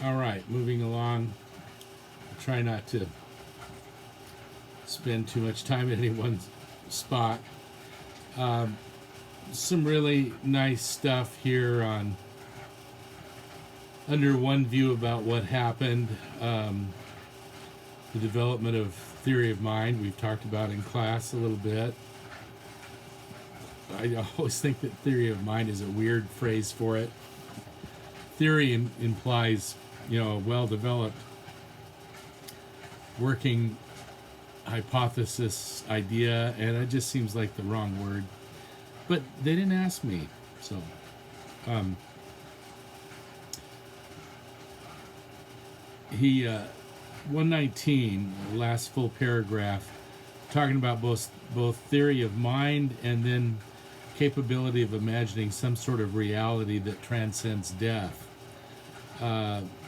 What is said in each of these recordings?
All right, moving along. Try not to spend too much time at any one spot. Some really nice stuff here on under one view about what happened. The development of theory of mind we've talked about in class a little bit. I always think that theory of mind is a weird phrase for it. Theory implies, a well-developed working hypothesis idea, and it just seems like the wrong word. But they didn't ask me, so. 119, the last full paragraph, talking about both theory of mind and then capability of imagining some sort of reality that transcends death.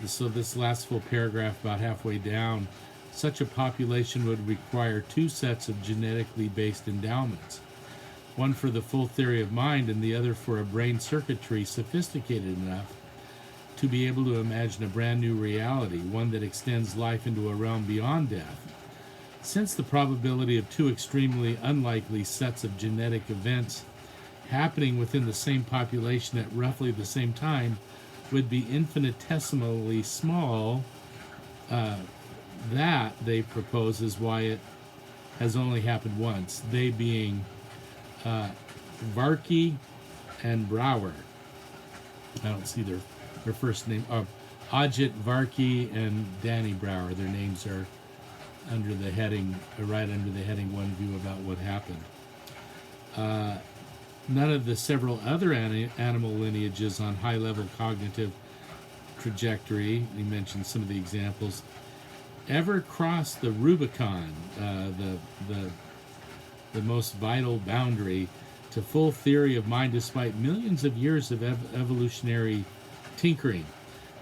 So this last full paragraph, about halfway down, such a population would require two sets of genetically based endowments, one for the full theory of mind and the other for a brain circuitry sophisticated enough to be able to imagine a brand new reality, one that extends life into a realm beyond death. Since the probability of two extremely unlikely sets of genetic events happening within the same population at roughly the same time would be infinitesimally small, that, they propose, is why it has only happened once, they being Varkey and Brower. I don't see their first name. Ajit Varkey and Danny Brower. Their names are under the heading, right under the heading One View about what happened. None of the several other animal lineages on high-level cognitive trajectory, he mentioned some of the examples, ever crossed the Rubicon, the most vital boundary to full theory of mind despite millions of years of evolutionary tinkering.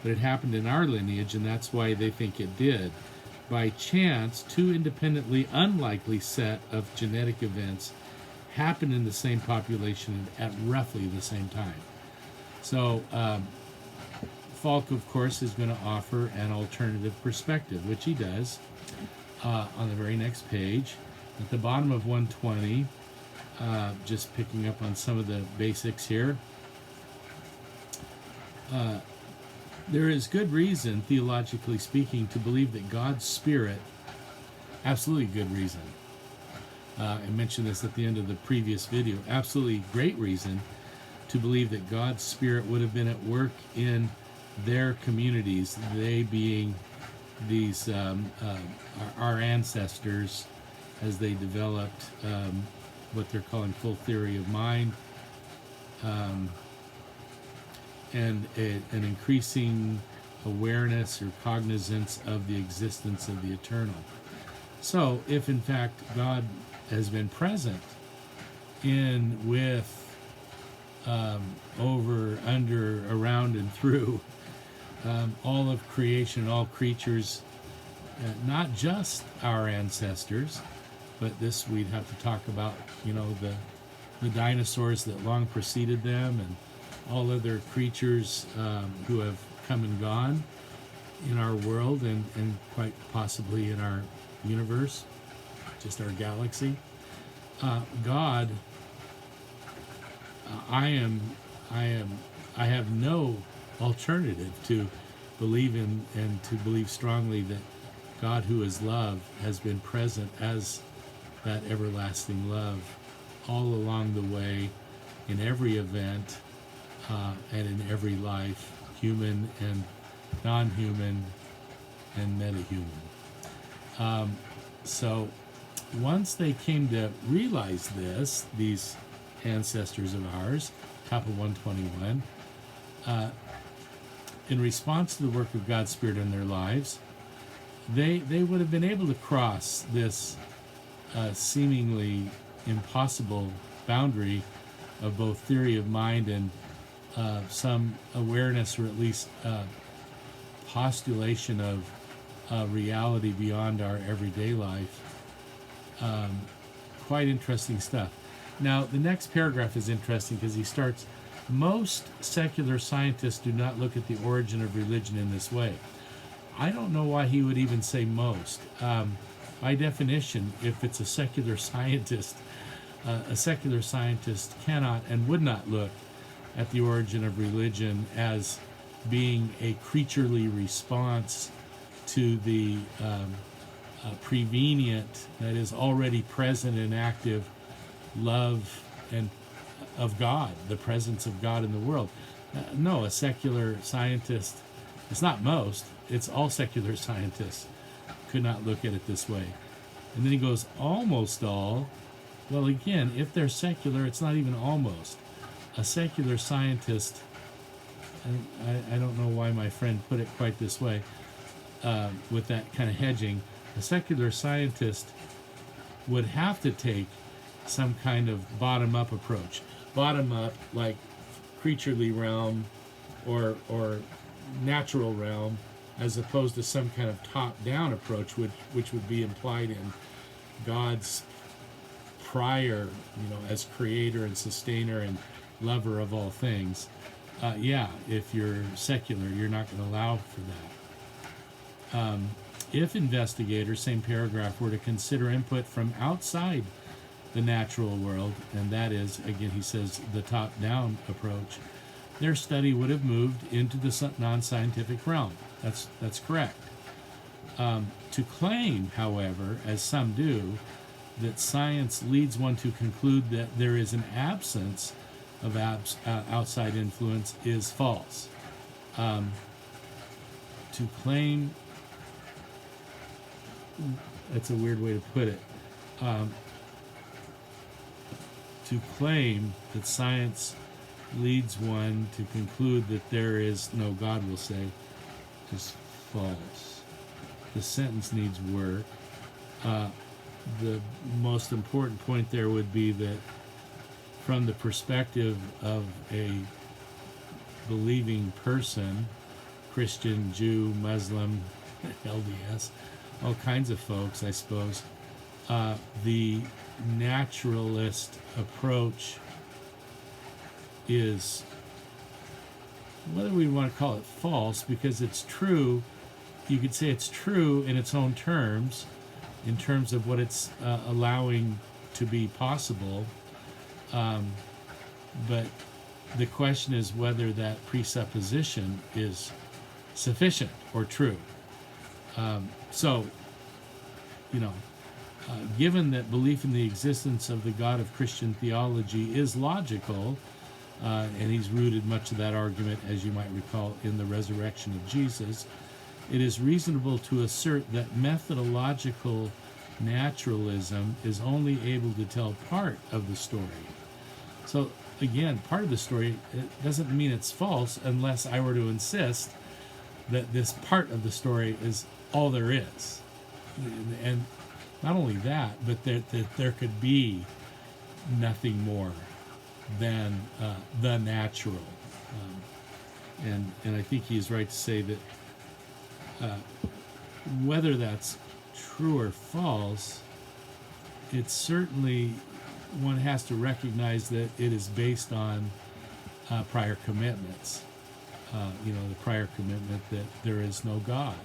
But it happened in our lineage, and that's why they think it did. By chance, two independently unlikely set of genetic events happened in the same population at roughly the same time. So Falk, of course, is going to offer an alternative perspective, which he does on the very next page. At the bottom of 120, just picking up on some of the basics here. There is good reason, theologically speaking, to believe that God's Spirit, absolutely good reason. I mentioned this at the end of the previous video. Absolutely great reason to believe that God's Spirit would have been at work in their communities, they being these our ancestors, as they developed what they're calling full theory of mind, and an increasing awareness or cognizance of the existence of the eternal. So, if in fact God has been present in, with, over, under, around, and through all of creation, all creatures, not just our ancestors, but this we'd have to talk about, the dinosaurs that long preceded them and all other creatures who have come and gone in our world and quite possibly in our universe, just our galaxy. God, I have no alternative to believe in and to believe strongly that God, who is love, has been present as that everlasting love all along the way, in every event, and in every life, human and non-human and meta-human. So once they came to realize this, these ancestors of ours, top of 121, in response to the work of God's Spirit in their lives, they would have been able to cross this seemingly impossible boundary of both theory of mind and some awareness, or at least postulation of reality beyond our everyday life. Quite interesting stuff. Now, the next paragraph is interesting because he starts Most secular scientists do not look at the origin of religion in this way. I don't know why he would even say most. By definition, if it's a secular scientist cannot and would not look at the origin of religion as being a creaturely response to the prevenient, that is already present and active, love and of God, the presence of God in the world. No, a secular scientist, it's not most, it's all secular scientists could not look at it this way. And then he goes, almost all. Well, again, if they're secular, it's not even almost. A secular scientist, I don't know why my friend put it quite this way, with that kind of hedging, a secular scientist would have to take some kind of bottom-up approach. Bottom-up, like creaturely realm or natural realm, as opposed to some kind of top-down approach, which would be implied in God's prior, as creator and sustainer and lover of all things. If you're secular, you're not going to allow for that. If investigators, same paragraph, were to consider input from outside the natural world, and that is, again, he says, the top-down approach, their study would have moved into the non-scientific realm. That's correct. To claim, however, as some do, that science leads one to conclude that there is an absence of outside influence is false. To claim, that's a weird way to put it, to claim that science leads one to conclude that there is no God, will say, is false. The sentence needs work. The most important point there would be that from the perspective of a believing person, Christian, Jew, Muslim, LDS, all kinds of folks, I suppose, the naturalist approach is, whether we want to call it false, because it's true, you could say it's true in its own terms, in terms of what it's allowing to be possible, but the question is whether that presupposition is sufficient or true. Given that belief in the existence of the God of Christian theology is logical, and he's rooted much of that argument, as you might recall, in the resurrection of Jesus, it is reasonable to assert that methodological naturalism is only able to tell part of the story. So, again, part of the story, it doesn't mean it's false unless I were to insist that this part of the story is all there is. And not only that, but that there could be nothing more than the natural. And I think he's right to say that whether that's true or false, it's certainly, one has to recognize that it is based on prior commitments. The prior commitment that there is no God.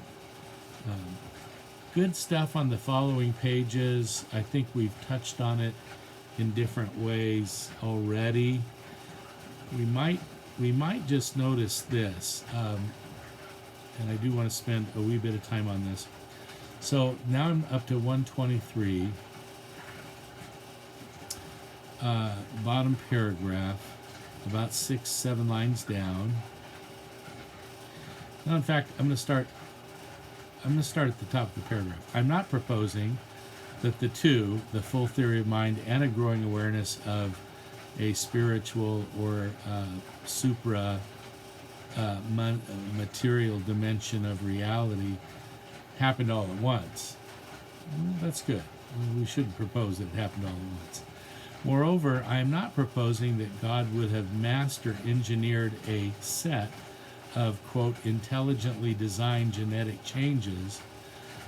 Good stuff on the following pages. I think we've touched on it in different ways already. We might just notice this, and I do want to spend a wee bit of time on this. So now I'm up to 123, bottom paragraph, about 6-7 lines down. Now, in fact, I'm going to start at the top of the paragraph. I'm not proposing that the two, the full theory of mind and a growing awareness of a spiritual or material dimension of reality, happened all at once. That's good. We shouldn't propose that it happened all at once. Moreover, I am not proposing that God would have master engineered a set of, quote, intelligently designed genetic changes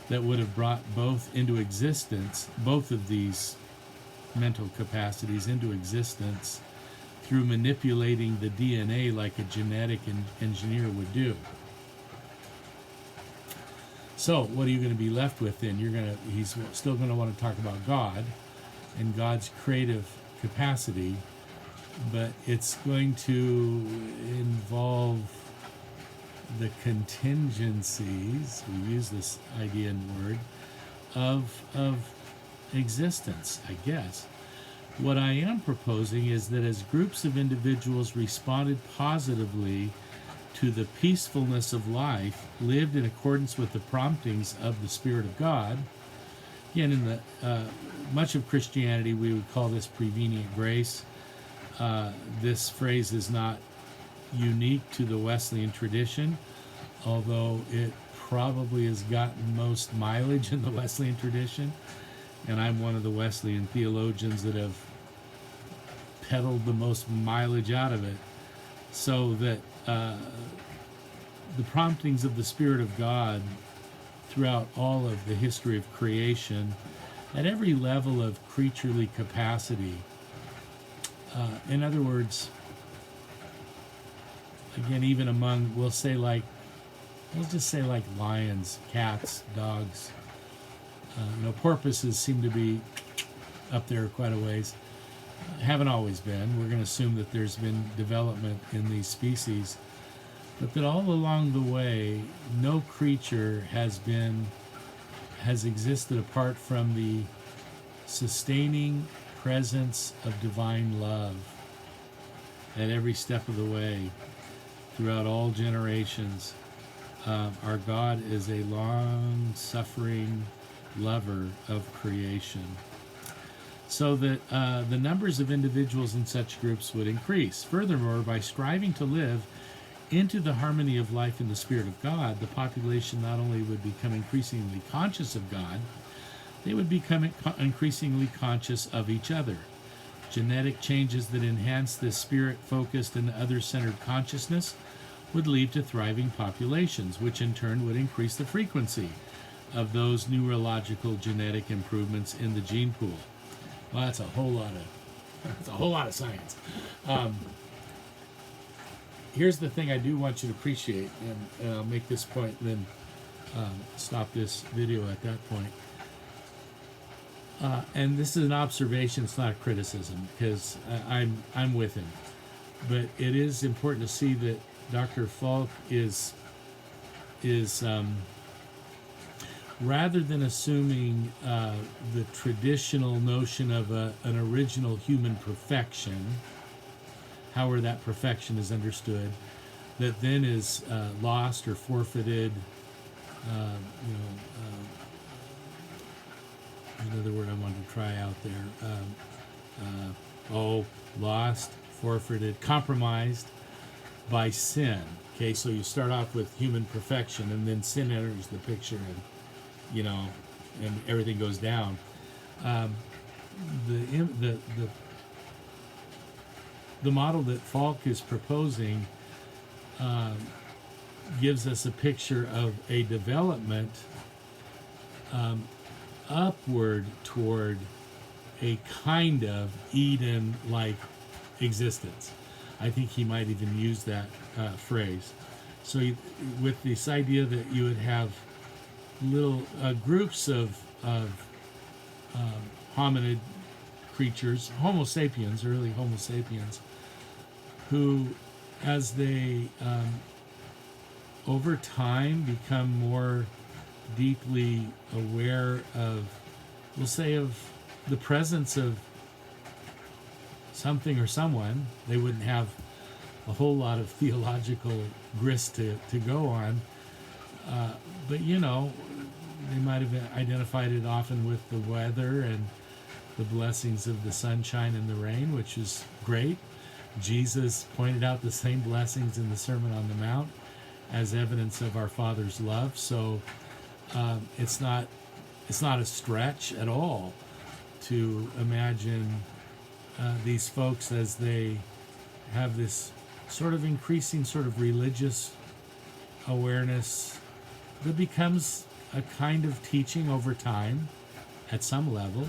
that would have brought both into existence, both of these mental capacities into existence through manipulating the DNA like a genetic engineer would do. So what are you going to be left with then? He's still going to want to talk about God and God's creative capacity, but it's going to involve the contingencies, we use this idea and word, of existence, I guess. What I am proposing is that as groups of individuals responded positively to the peacefulness of life, lived in accordance with the promptings of the Spirit of God. Again, in the much of Christianity, we would call this prevenient grace. This phrase is not unique to the Wesleyan tradition, although it probably has gotten most mileage in the Wesleyan tradition. And I'm one of the Wesleyan theologians that have peddled the most mileage out of it, so that the promptings of the Spirit of God throughout all of the history of creation, at every level of creaturely capacity. In other words, again, even among, we'll just say like lions, cats, dogs, porpoises seem to be up there quite a ways. Haven't always been. We're going to assume that there's been development in these species, but that all along the way, no creature has existed apart from the sustaining presence of divine love at every step of the way throughout all generations. Our God is a long-suffering lover of creation, so that the numbers of individuals in such groups would increase. Furthermore, by striving to live into the harmony of life in the Spirit of God, the population not only would become increasingly conscious of God, they would become increasingly conscious of each other. Genetic changes that enhance this spirit-focused and other-centered consciousness would lead to thriving populations, which in turn would increase the frequency of those neurological genetic improvements in the gene pool. Well, that's a whole lot of science. Here's the thing I do want you to appreciate, and I'll make this point and then stop this video at that point. And this is an observation; it's not a criticism, because I'm with him. But it is important to see that Dr. Falk is rather than assuming the traditional notion of an original human perfection, however that perfection is understood, that then is lost or forfeited. Another word I wanted to try out there. Lost, forfeited, compromised by sin. Okay, so you start off with human perfection, and then sin enters the picture, and everything goes down. The model that Falk is proposing gives us a picture of a development upward toward a kind of Eden-like existence. I think he might even use that phrase. So with this idea that you would have little groups of hominid creatures, Homo sapiens, early Homo sapiens, who, as they over time become more deeply aware of, we'll say, of the presence of something or someone, they wouldn't have a whole lot of theological grist to go on, but they might have identified it often with the weather and the blessings of the sunshine and the rain, which is great. Jesus pointed out the same blessings in the Sermon on the Mount as evidence of our Father's love. So it's not a stretch at all to imagine these folks as they have this sort of increasing sort of religious awareness that becomes a kind of teaching over time at some level,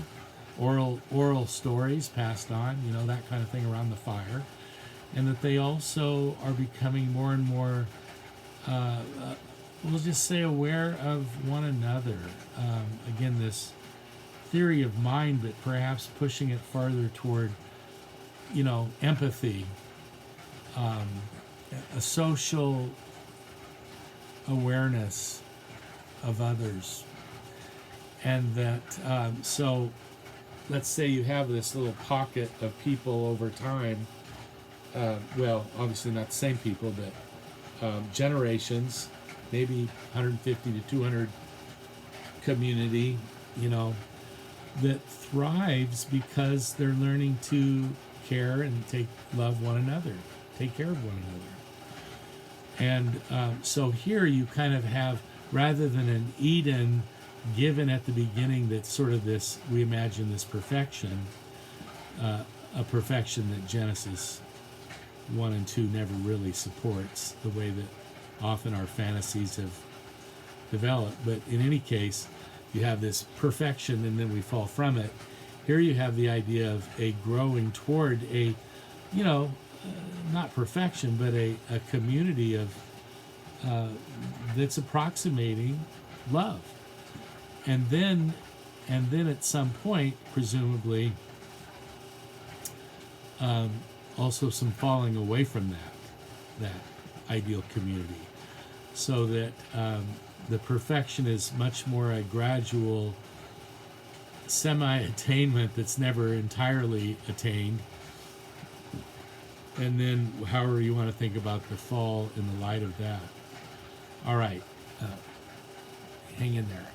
oral stories passed on, that kind of thing around the fire. and that they also are becoming more and more, we'll just say, aware of one another. Again, this theory of mind, but perhaps pushing it farther toward, empathy, a social awareness of others. And that, so let's say you have this little pocket of people over time, well, obviously not the same people, but generations, maybe 150 to 200 community, that thrives because they're learning to care and love one another, take care of one another. And so here you kind of have, rather than an Eden given at the beginning, that's sort of this, we imagine this perfection, a perfection that Genesis 1 and 2 never really supports, the way that often our fantasies have developed. But in any case, you have this perfection and then we fall from it. Here you have the idea of a growing toward a, not perfection, but a community of that's approximating love. And then at some point, presumably, also some falling away from that ideal community, so that the perfection is much more a gradual semi-attainment that's never entirely attained. And then however you want to think about the fall in the light of that. All right, hang in there.